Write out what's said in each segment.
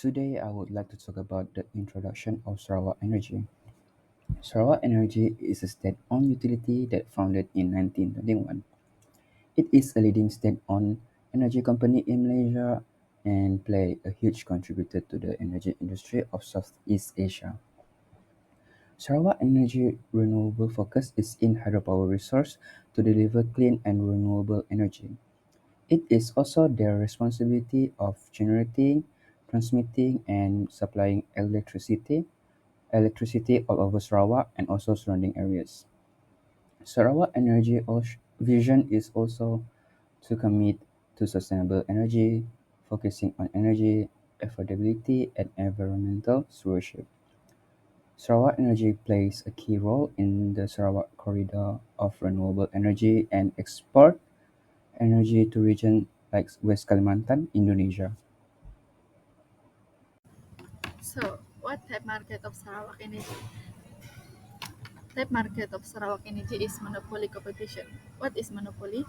Today, I would like to talk about the introduction of Sarawak Energy. Sarawak Energy is a state-owned utility that founded in 1921. It is a leading state-owned energy company in Malaysia and play a huge contributor to the energy industry of Southeast Asia. Sarawak Energy renewable focus is in hydropower resource to deliver clean and renewable energy. It is also their responsibility of generating, transmitting, and supplying electricity all over Sarawak and also surrounding areas. Sarawak Energy vision is also to commit to sustainable energy, focusing on energy affordability and environmental stewardship. Sarawak Energy plays a key role in the Sarawak corridor of renewable energy and export energy to regions like West Kalimantan, Indonesia. So, what type market of Sarawak Energy? Type market of Sarawak Energy is monopoly competition. What is monopoly?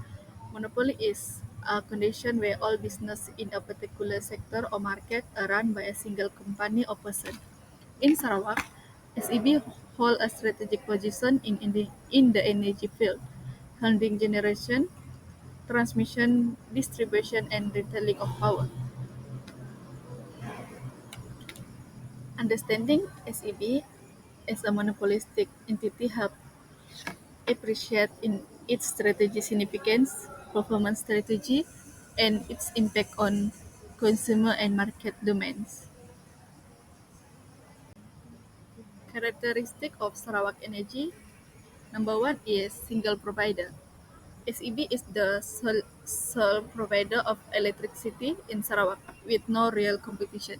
Monopoly is a condition where all business in a particular sector or market are run by a single company or person. In Sarawak, SEB hold a strategic position in the energy field, handling generation, transmission, distribution, and retailing of power. Understanding SEB as a monopolistic entity help appreciate in its strategy significance, performance strategy, and its impact on consumer and market domains. Characteristic of Sarawak Energy. Number one is single provider. SEB is the sole provider of electricity in Sarawak with no real competition.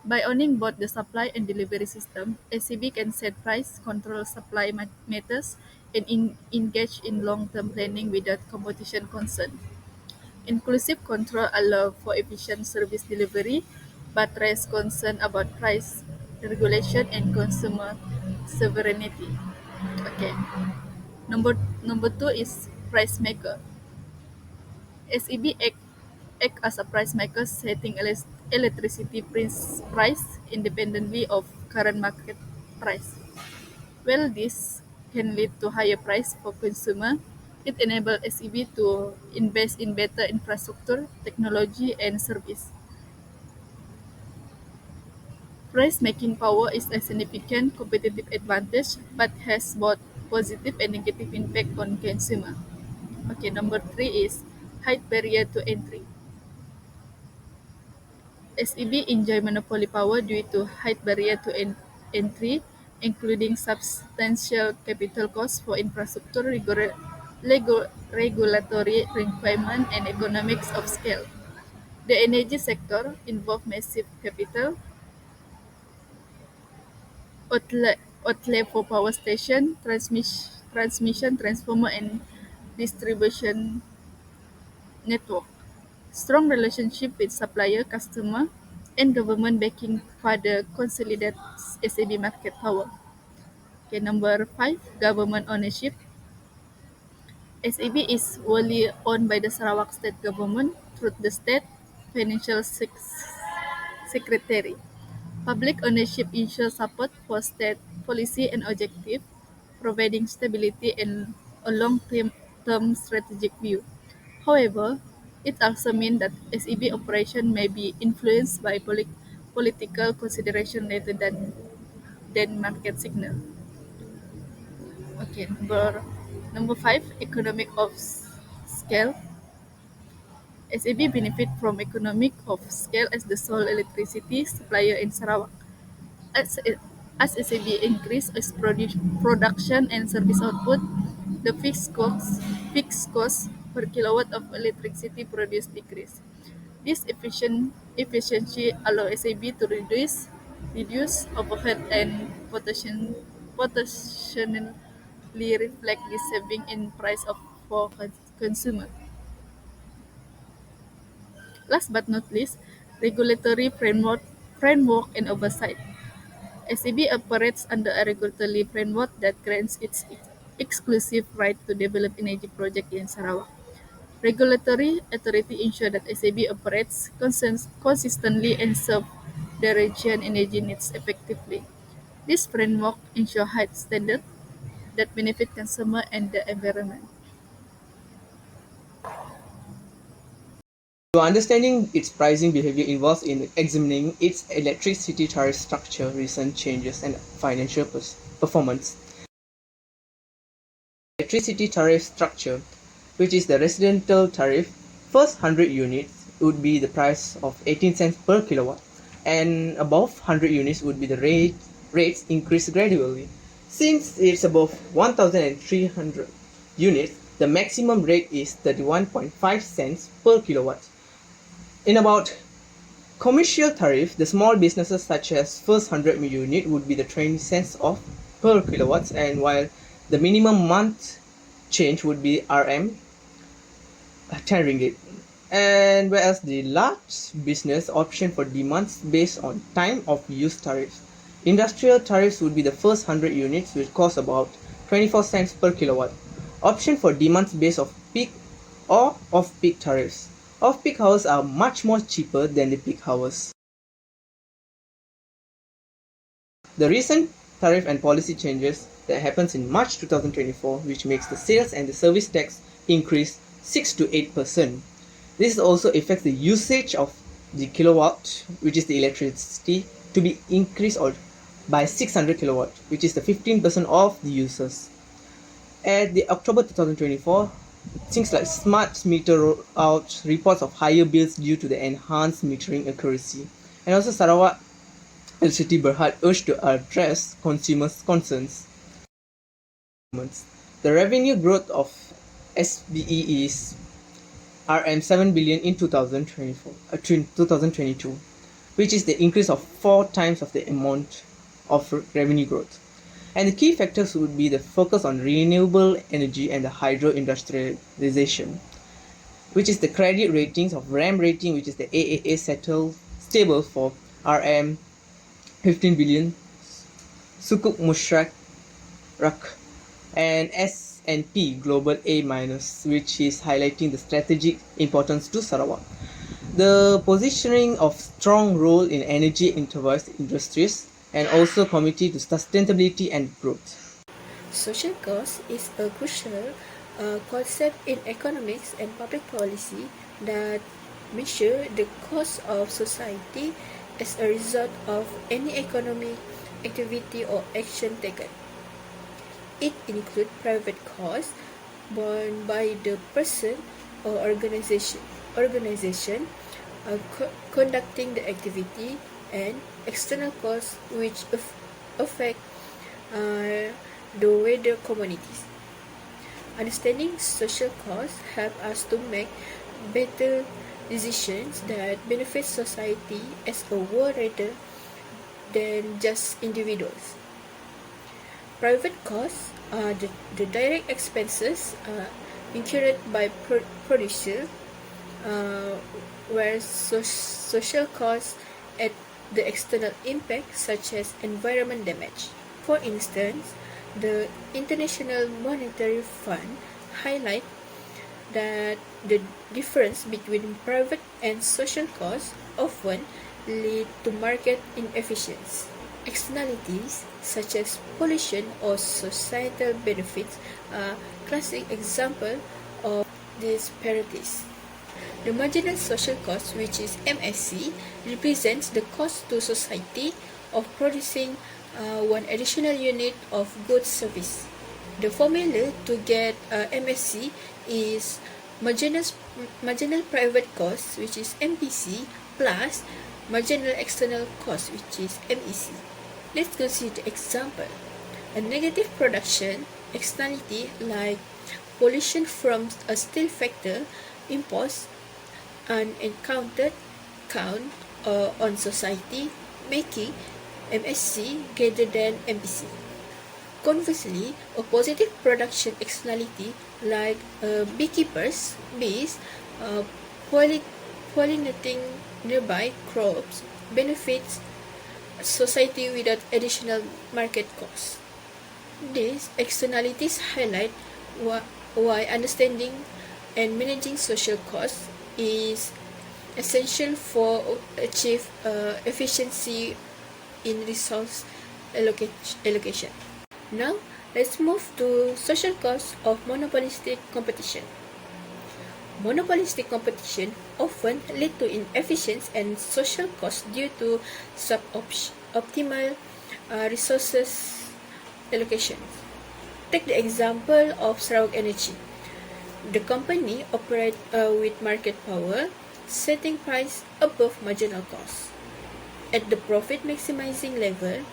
By owning both the supply and delivery system, SEB can set price, control supply matters, and engage in long-term planning without competition concern. Inclusive control allows for efficient service delivery, but raise concern about price, regulation, and consumer sovereignty. Okay. Number two is price maker. SEB act as a price maker, setting electricity price independently of current market price. While this can lead to higher price for consumer, it enables SEB to invest in better infrastructure, technology, and service. Price making power is a significant competitive advantage, but has both positive and negative impact on consumer. Okay, number three is high barrier to entry. SEB enjoy monopoly power due to high barrier to entry, including substantial capital costs for infrastructure, regulatory requirement, and economics of scale. The energy sector involves massive capital outlay for power station, transmission, transformer, and distribution network. Strong relationship with supplier, customer, and government backing further consolidates SAB market power. Okay, number five, government ownership. SAB is wholly owned by the Sarawak state government through the state financial secretary. Public ownership ensures support for state policy and objective, providing stability and a long-term strategic view. However, it also means that SEB operation may be influenced by political consideration rather than market signal. Okay, number five, economic of scale. SEB benefit from economic of scale as the sole electricity supplier in Sarawak. As as SAB increase its production and service output, the fixed cost per kilowatt of electricity produced decrease. This efficiency allow SAB to reduce overhead and potentially reflect this saving in price for consumer. Last but not least, regulatory framework and oversight. SEB operates under a regulatory framework that grants its exclusive right to develop energy projects in Sarawak. Regulatory authority ensure that SAB operates consistently and serve the region energy needs effectively. This framework ensure high standards that benefit consumer and the environment. So understanding its pricing behavior involves in examining its electricity tariff structure, recent changes, and financial performance. Electricity tariff structure, which is the residential tariff, first 100 units would be the price of 18 cents per kilowatt, and above 100 units would be the rates increase gradually. Since it's above 1,300 units, the maximum rate is 31.5 cents per kilowatt. In about commercial tariff, the small businesses such as first 100 unit would be the 20 cents of per kilowatts, and while the minimum month change would be RM 10 ringgit. And whereas the large business option for demands based on time of use tariffs. Industrial tariffs would be the first 100 units, which cost about 24 cents per kilowatt. Option for demands based of peak or off-peak tariffs. Off-peak hours are much more cheaper than the peak hours. The recent tariff and policy changes that happens in March 2024, which makes the sales and the service tax increase 6 to 8%. This also affects the usage of the kilowatt, which is the electricity, to be increased or by 600 kilowatt, which is the 15% of the users. At the October 2024, things like smart meter rolled out reports of higher bills due to the enhanced metering accuracy. And also Sarawak Electricity Berhad urged to address consumers' concerns. The revenue growth of SBE is RM 7 billion in 2022, which is the increase of 4 times of the amount of revenue growth. And the key factors would be the focus on renewable energy and the hydro industrialization, which is the credit ratings of RAM rating, which is the AAA stable for RM 15 billion, Sukuk Mushrak and S&P Global A-, which is highlighting the strategic importance to Sarawak. The positioning of strong role in energy intensive industries and also committed to sustainability and growth. Social cost is a crucial concept in economics and public policy that measure the cost of society as a result of any economic activity or action taken. It includes private costs borne by the person or organization conducting the activity, and external costs which affect the wider communities. Understanding social costs help us to make better decisions that benefit society as a whole rather than just individuals. Private costs are the direct expenses incurred by producer, whereas social costs at the external impact such as environment damage. For instance, the International Monetary Fund highlight that the difference between private and social costs often lead to market inefficiency. Externalities such as pollution or societal benefits are classic examples of disparities. The marginal social cost, which is MSC, represents the cost to society of producing one additional unit of goods service. The formula to get MSC is marginal private cost, which is MPC, plus marginal external cost, which is MEC. Let's consider example. A negative production externality like pollution from a steel factor impose an encountered count on society, making MSC greater than MPC. Conversely, a positive production externality like beekeepers, bees, pollinating nearby crops benefits society without additional market costs. These externalities highlight why understanding and managing social costs is essential for achieve efficiency in resource allocation. Now, let's move to social costs of monopolistic competition. Monopolistic competition often lead to inefficient and social costs due to suboptimal resources allocation. Take the example of Sarawak Energy. The company operates with market power, setting price above marginal cost. At the profit maximizing level,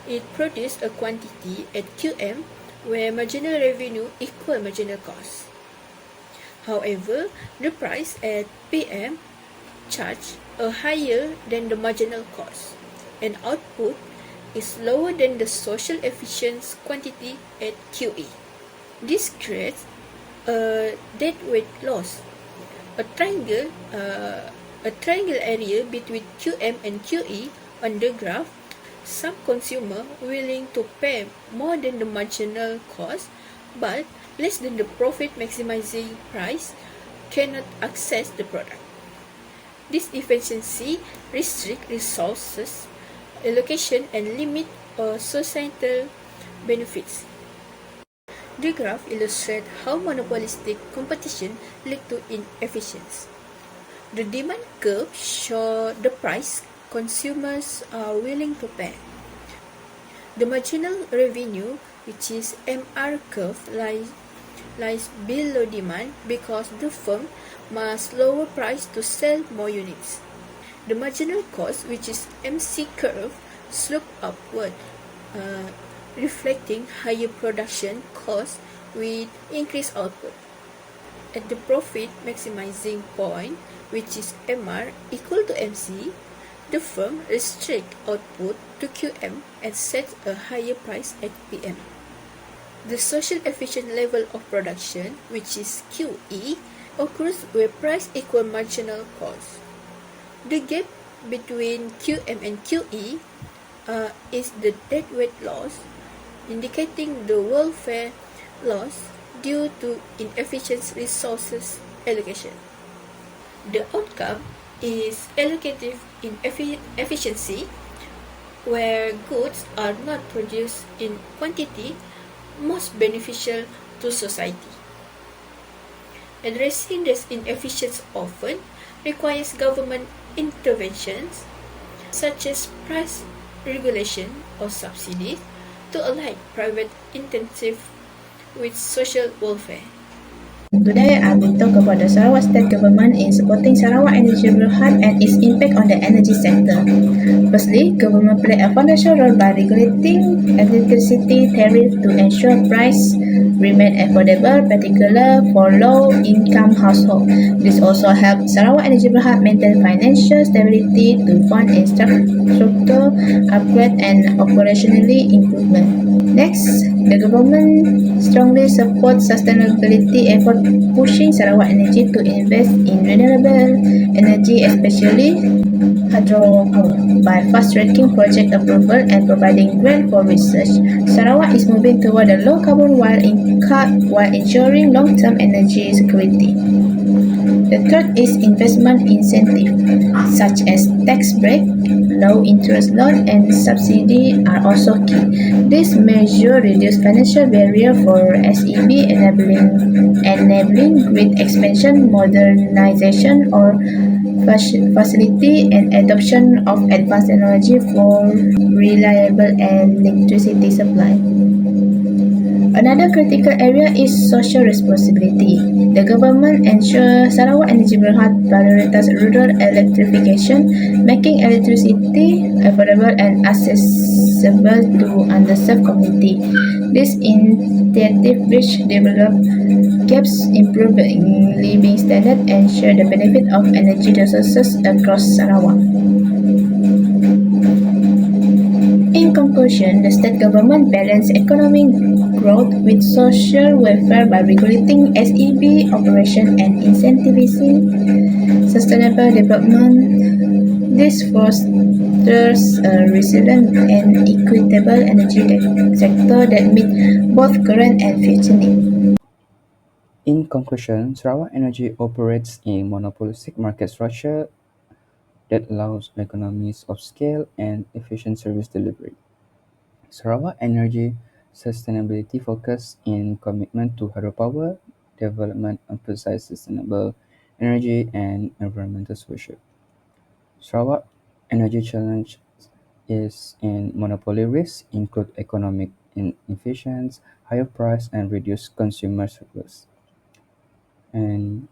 it produced a quantity at QM where marginal revenue equal marginal cost. However, the price at PM charged higher than the marginal cost, and output is lower than the social efficient quantity at QE. This creates a deadweight loss, a triangle area between QM and QE on the graph. Some consumer willing to pay more than the marginal cost, but less than the profit maximizing price cannot access the product. This efficiency restrict resources allocation and limit societal benefits. The graph illustrates how monopolistic competition lead to inefficiency. The demand curve shows the price consumers are willing to pay. The marginal revenue, which is MR curve, lies below demand because the firm must lower price to sell more units. The marginal cost, which is MC curve, slope upward, reflecting higher production cost with increased output. At the profit maximizing point, which is MR equal to MC, the firm restricts output to QM and sets a higher price at PM. The social efficient level of production, which is QE, occurs where price equal marginal cost. The gap between QM and QE is the deadweight loss, indicating the welfare loss due to inefficient resources allocation. The outcome is allocative inefficiency, where goods are not produced in quantity most beneficial to society. Addressing this inefficiency often requires government interventions, such as price regulation or subsidies, to align private intensive with social welfare. Today, I will talk about the Sarawak state government in supporting Sarawak energy berhad and its impact on the energy sector. Firstly, government play a foundational role by regulating electricity tariff to ensure price remain affordable, particularly for low-income households. This also helped Sarawak energy berhad maintain financial stability to fund infrastructure upgrade and operationally improvement. Next, the government strongly supports sustainability efforts, pushing Sarawak Energy to invest in renewable energy, especially hydropower. By fast-tracking project approval and providing grant for research, Sarawak is moving toward a low carbon while ensuring long-term energy security. The third is investment incentive, such as tax break, low interest loan, and subsidy are also key. This measure reduce financial barrier for SEB, enabling grid expansion, modernization, or facility and adoption of advanced technology for reliable electricity supply. Another critical area is social responsibility. The government ensures Sarawak Energy Berhad prioritize rural electrification, making electricity affordable and accessible to underserved communities. This initiative bridge develop gaps, improve living standards, and share the benefit of energy resources across Sarawak. In conclusion, the state government balances economic growth with social welfare by regulating SEB operation and incentivizing sustainable development. This fosters a resilient and equitable energy sector that meets both current and future needs. In conclusion, Sarawak Energy operates in monopolistic market structure that allows economies of scale and efficient service delivery. Sarawak Energy sustainability focus in commitment to hydropower development emphasize sustainable energy and environmental stewardship. Sarawak Energy challenge is in monopoly risks include economic inefficiency, higher price and reduced consumer surplus. And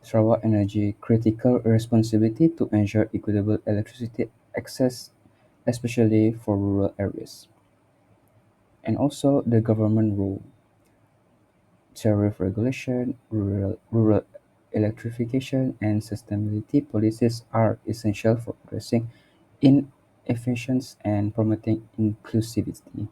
Sarawak Energy critical responsibility to ensure equitable electricity access, especially for rural areas. And also the government role, tariff regulation, rural electrification, and sustainability policies are essential for addressing inefficiencies and promoting inclusivity.